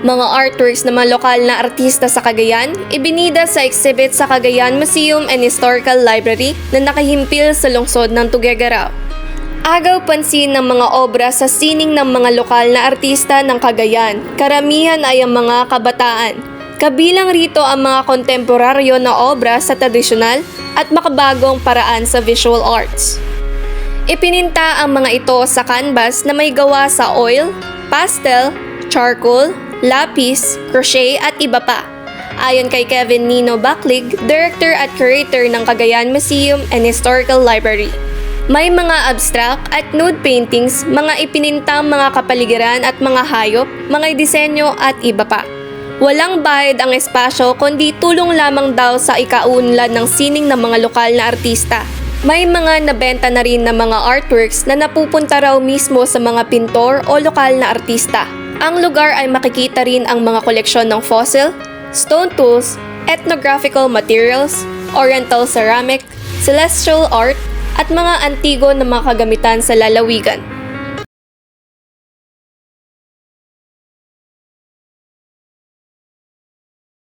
Mga artworks ng mga lokal na artista sa Cagayan, ibinida sa exhibit sa Cagayan Museum and Historical Library na nakahimpil sa lungsod ng Tuguegarao. Agaw pansin ng mga obra sa sining ng mga lokal na artista ng Cagayan. Karamihan ay ang mga kabataan. Kabilang rito ang mga kontemporaryo na obra sa tradisyonal at makabagong paraan sa visual arts. Ipininta ang mga ito sa canvas na may gawa sa oil, pastel, charcoal, lapis, crochet at iba pa. Ayon kay Kevin Nino Baclig, Director at Curator ng Cagayan Museum and Historical Library. May mga abstract at nude paintings, mga ipinintang mga kapaligiran at mga hayop, mga disenyo at iba pa. Walang bayad ang espasyo kundi tulong lamang daw sa ikaunlad ng sining ng mga lokal na artista. May mga nabenta na rin na mga artworks na napupunta raw mismo sa mga pintor o lokal na artista. Ang lugar ay makikita rin ang mga koleksyon ng fossil, stone tools, ethnographical materials, oriental ceramic, celestial art, at mga antigo na mga kagamitan sa lalawigan.